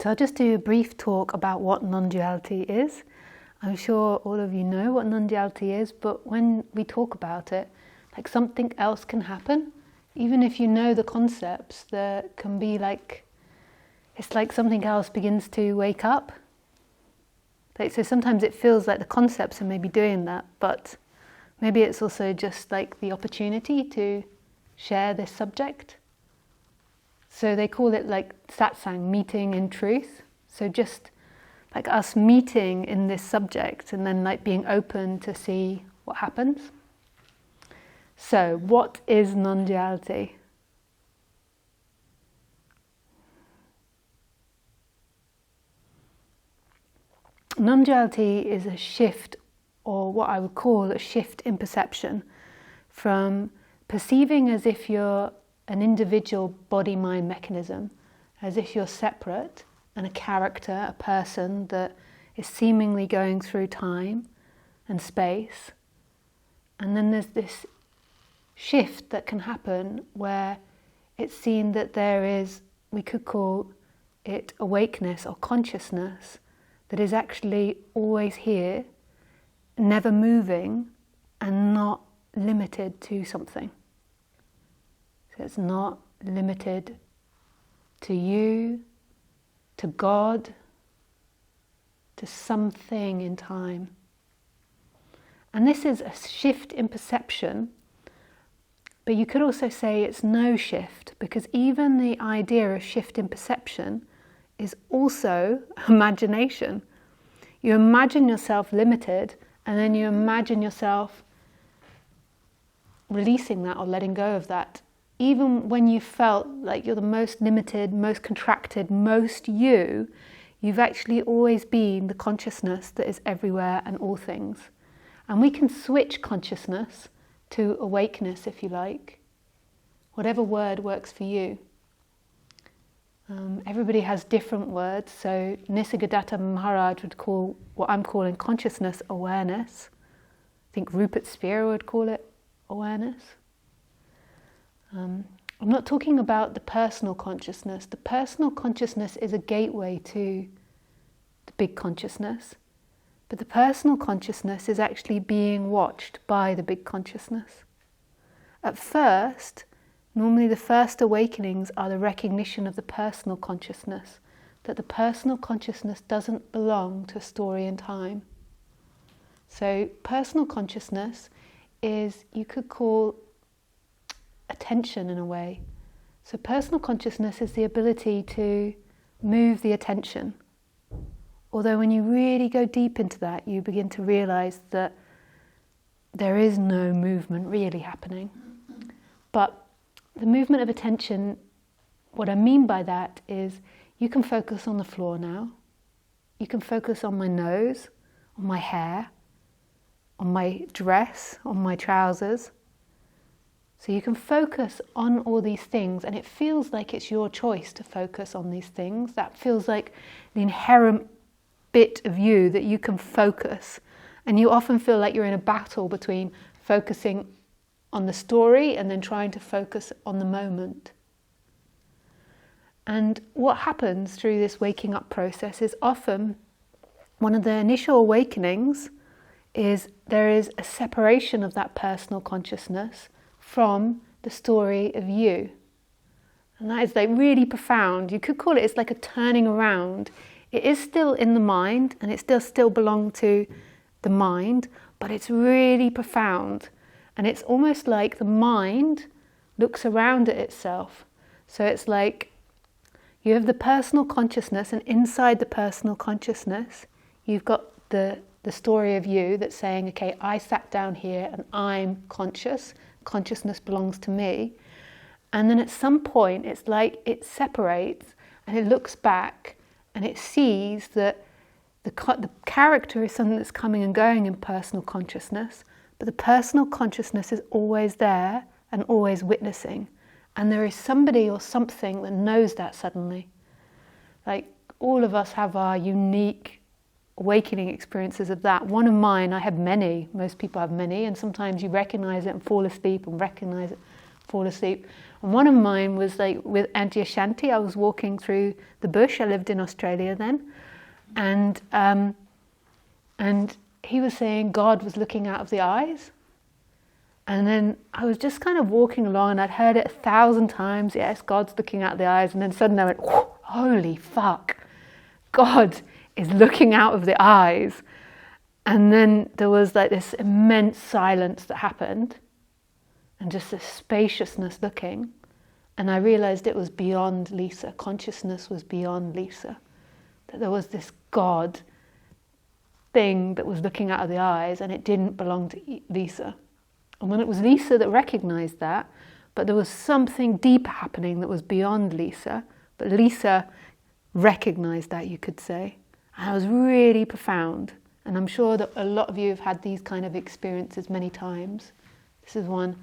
So I'll just do a brief talk about what non-duality is. I'm sure all of you know what non-duality is, but when we talk about it, like something else can happen. Even if you know the concepts, there can be it's like something else begins to wake up. So sometimes it feels like the concepts are maybe doing that, but maybe it's also just like the opportunity to share this subject. So they call it like satsang, meeting in truth. So just like us meeting in this subject and then like being open to see what happens. So what is non-duality? Non-duality is a shift, or what I would call a shift in perception, from perceiving as if you're an individual body-mind mechanism, as if you're separate and a character, a person that is seemingly going through time and space. And then there's this shift that can happen where it's seen that there is, we could call it awakeness or consciousness, that is actually always here, never moving and not limited to something. So it's not limited to you, to God, to something in time. And this is a shift in perception, but you could also say it's no shift, because even the idea of shift in perception is also imagination. You imagine yourself limited, and then you imagine yourself releasing that or letting go of that. Even when you felt like you're the most limited, most contracted, most you've actually always been the consciousness that is everywhere and all things. And we can switch consciousness to awakeness, if you like. Whatever word works for you. Everybody has different words, so Nisargadatta Maharaj would call what I'm calling consciousness awareness. I think Rupert Spira would call it awareness. I'm not talking about the personal consciousness. The personal consciousness is a gateway to the big consciousness, but the personal consciousness is actually being watched by the big consciousness. At first, normally the first awakenings are the recognition of the personal consciousness, that the personal consciousness doesn't belong to a story in time. So personal consciousness is, you could call, attention in a way. So personal consciousness is the ability to move the attention. Although when you really go deep into that, you begin to realize that there is no movement really happening. But the movement of attention, what I mean by that is you can focus on the floor now. You can focus on my nose, on my hair, on my dress, on my trousers. So you can focus on all these things, and it feels like it's your choice to focus on these things. That feels like the inherent bit of you that you can focus. And you often feel like you're in a battle between focusing on the story and then trying to focus on the moment. And what happens through this waking up process is often one of the initial awakenings is there is a separation of that personal consciousness from the story of you. And that is like really profound. You could call it, it's like a turning around. It is still in the mind and it still belongs to the mind, but it's really profound. And it's almost like the mind looks around at itself. So it's like you have the personal consciousness, and inside the personal consciousness, you've got the story of you that's saying, okay, I sat down here and I'm conscious. Consciousness belongs to me. And then at some point, it's like it separates and it looks back and it sees that the character is something that's coming and going in personal consciousness. But the personal consciousness is always there and always witnessing. And there is somebody or something that knows that suddenly. Like all of us have our unique awakening experiences of that. One of mine, I have many, most people have many, and sometimes you recognize it and fall asleep and recognize it, fall asleep. And one of mine was like with Auntie Ashanti. I was walking through the bush. I lived in Australia then. And he was saying God was looking out of the eyes. And then I was just kind of walking along and I'd heard it 1,000 times. Yes, God's looking out of the eyes. And then suddenly I went, holy fuck. God is looking out of the eyes. And then there was like this immense silence that happened. And just this spaciousness looking. And I realized it was beyond Lisa. Consciousness was beyond Lisa. That there was this God thing that was looking out of the eyes and it didn't belong to Lisa. And when it was Lisa that recognized that, but there was something deeper happening that was beyond Lisa, but Lisa recognized that, you could say. And it was really profound. And I'm sure that a lot of you have had these kind of experiences many times. This is one.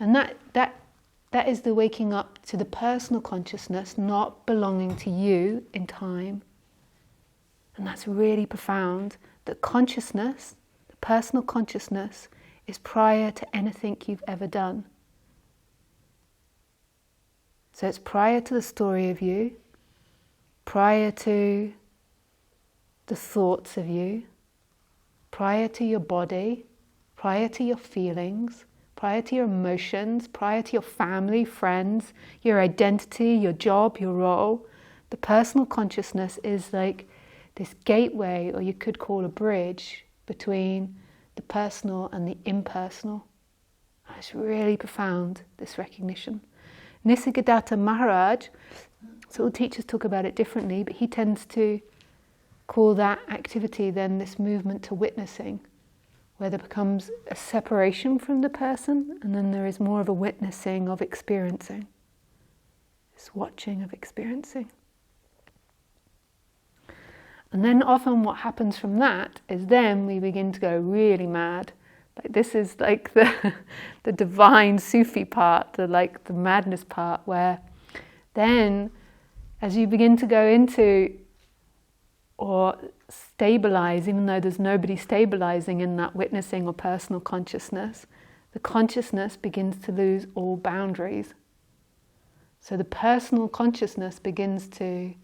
And that is the waking up to the personal consciousness not belonging to you in time. And that's really profound. That consciousness, the personal consciousness, is prior to anything you've ever done. So it's prior to the story of you, prior to the thoughts of you, prior to your body, prior to your feelings, prior to your emotions, prior to your family, friends, your identity, your job, your role. The personal consciousness is like this gateway, or you could call a bridge, between the personal and the impersonal. It's really profound, this recognition. Nisargadatta Maharaj, so all teachers talk about it differently, but he tends to call that activity then this movement to witnessing, where there becomes a separation from the person and then there is more of a witnessing of experiencing, this watching of experiencing. And then often what happens from that is then we begin to go really mad. Like this is like the divine Sufi part, the madness part, where then as you begin to go into or stabilize, even though there's nobody stabilizing in that witnessing or personal consciousness, the consciousness begins to lose all boundaries. So the personal consciousness begins to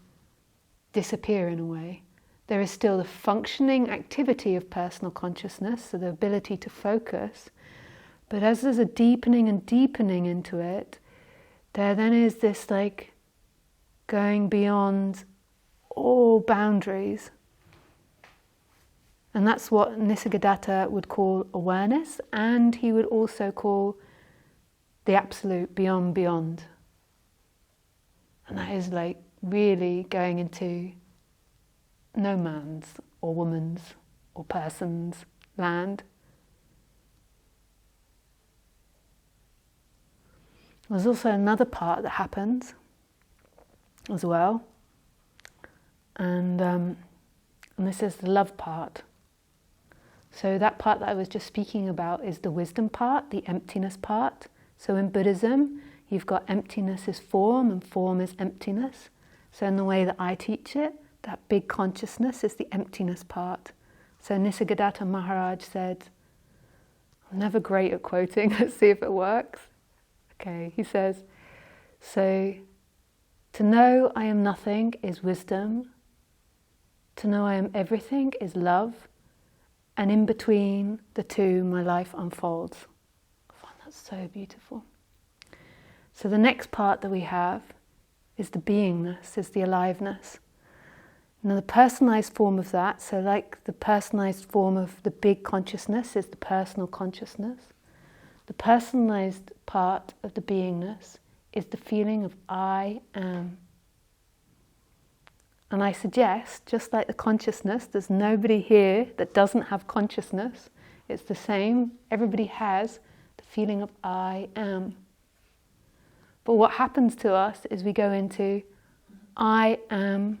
disappear in a way. There is still the functioning activity of personal consciousness, so the ability to focus, but as there's a deepening and deepening into it, there then is this like going beyond all boundaries. And that's what Nisargadatta would call awareness, and he would also call the absolute beyond. And that is like really going into no man's or woman's or person's land. There's also another part that happens as well, and this is the love part. So that part that I was just speaking about is the wisdom part, the emptiness part. So in Buddhism, you've got emptiness is form and form is emptiness. So in the way that I teach it, that big consciousness is the emptiness part. So Nisargadatta Maharaj said, I'm never great at quoting, let's see if it works. Okay, he says, so to know I am nothing is wisdom, to know I am everything is love, and in between the two my life unfolds. I find that so beautiful. So the next part that we have is the beingness, is the aliveness. Now the personalized form of that, so like the personalized form of the big consciousness is the personal consciousness. The personalized part of the beingness is the feeling of I am. And I suggest, just like the consciousness, there's nobody here that doesn't have consciousness. It's the same. Everybody has the feeling of I am. But what happens to us is we go into I am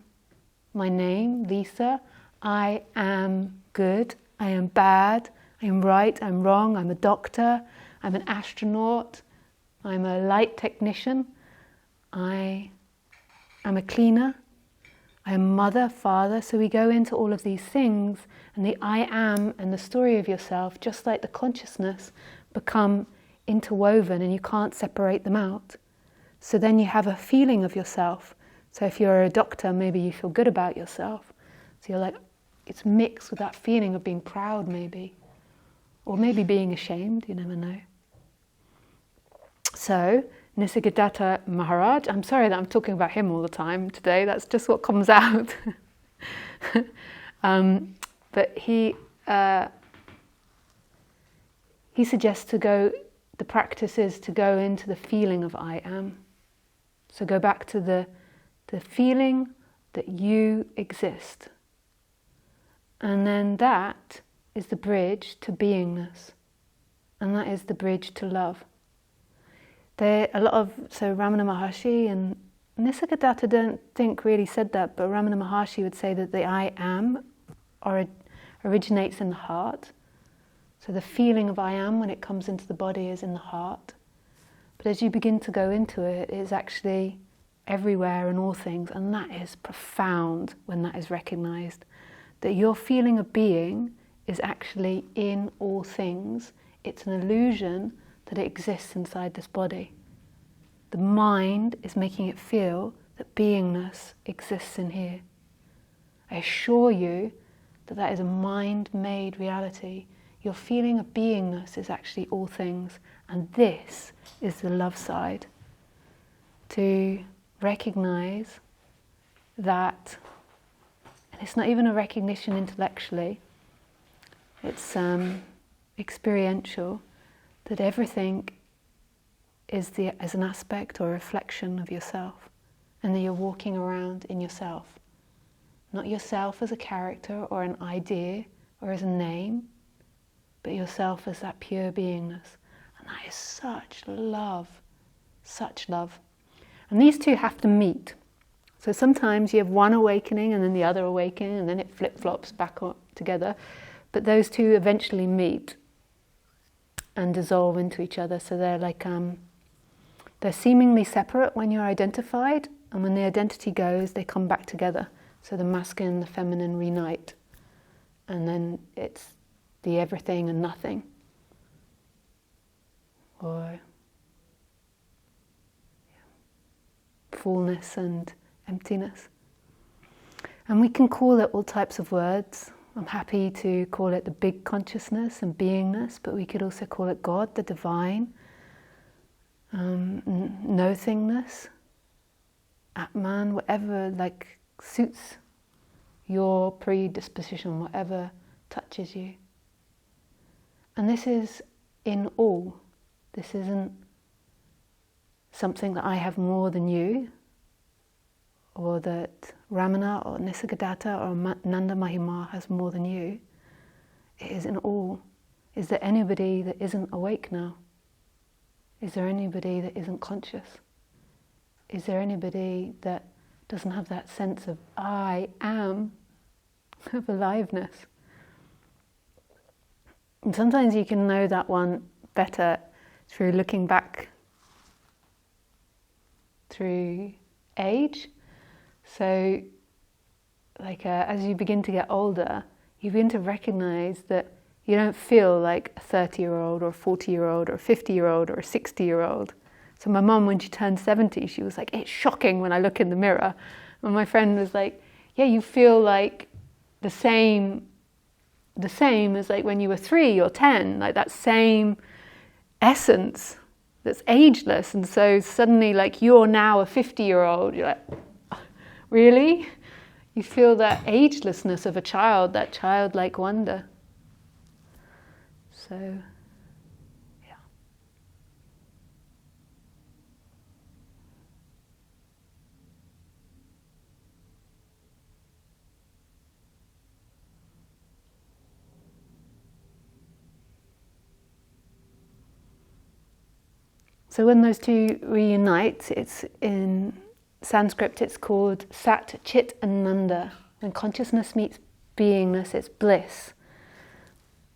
my name, Lisa. I am good. I am bad. I am right. I'm wrong. I'm a doctor. I'm an astronaut. I'm a light technician. I am a cleaner. I am mother, father. So we go into all of these things, and the I am and the story of yourself, just like the consciousness, become interwoven and you can't separate them out. So then you have a feeling of yourself. So if you're a doctor, maybe you feel good about yourself. So you're like, it's mixed with that feeling of being proud maybe. Or maybe being ashamed, you never know. So, Nisargadatta Maharaj, I'm sorry that I'm talking about him all the time today, that's just what comes out. But he suggests the practice is to go into the feeling of I am. So go back to the feeling that you exist. And then that is the bridge to beingness. And that is the bridge to love. So Ramana Maharshi and Nisargadatta don't think really said that, but Ramana Maharshi would say that the I am originates in the heart. So the feeling of I am when it comes into the body is in the heart. But as you begin to go into it, it's actually everywhere in all things, and that is profound when that is recognized. That your feeling of being is actually in all things. It's an illusion that it exists inside this body. The mind is making it feel that beingness exists in here. I assure you that that is a mind-made reality. Your feeling of beingness is actually all things, and this is the love side. To recognize that, and it's not even a recognition intellectually, it's experiential, that everything is as an aspect or reflection of yourself, and that you're walking around in yourself. Not yourself as a character or an idea or as a name, but yourself as that pure beingness. And that is such love, such love. And these two have to meet. So sometimes you have one awakening and then the other awakening, and then it flip-flops back together. But those two eventually meet and dissolve into each other. So they're like, they're seemingly separate when you're identified, and when the identity goes, they come back together. So the masculine and the feminine reunite. And then it's the everything and nothing. Or fullness and emptiness. And we can call it all types of words. I'm happy to call it the big consciousness and beingness, but we could also call it God, the divine, no-thingness, Atman, whatever like suits your predisposition, whatever touches you. And this is in all. This isn't something that I have more than you, or that Ramana or Nisargadatta or Nanda Mahima has more than you. It is in all. Is there anybody that isn't awake now? Is there anybody that isn't conscious? Is there anybody that doesn't have that sense of I am, of aliveness? And sometimes you can know that one better through looking back through age. So, like as you begin to get older, you begin to recognize that you don't feel like a 30-year-old or a 40-year-old or a 50-year-old or a 60-year-old. So my mum, when she turned 70, she was like, it's shocking when I look in the mirror. And my friend was like, yeah, you feel like the same as like when you were 3 or 10, like that same essence that's ageless. And so suddenly like you're now a 50-year-old, you're like, really? You feel that agelessness of a child, that childlike wonder. So, yeah. So when those two reunite, it's in Sanskrit, it's called sat-chit-ananda. When consciousness meets beingness, it's bliss.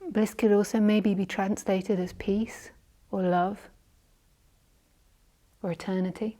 Bliss could also maybe be translated as peace or love or eternity.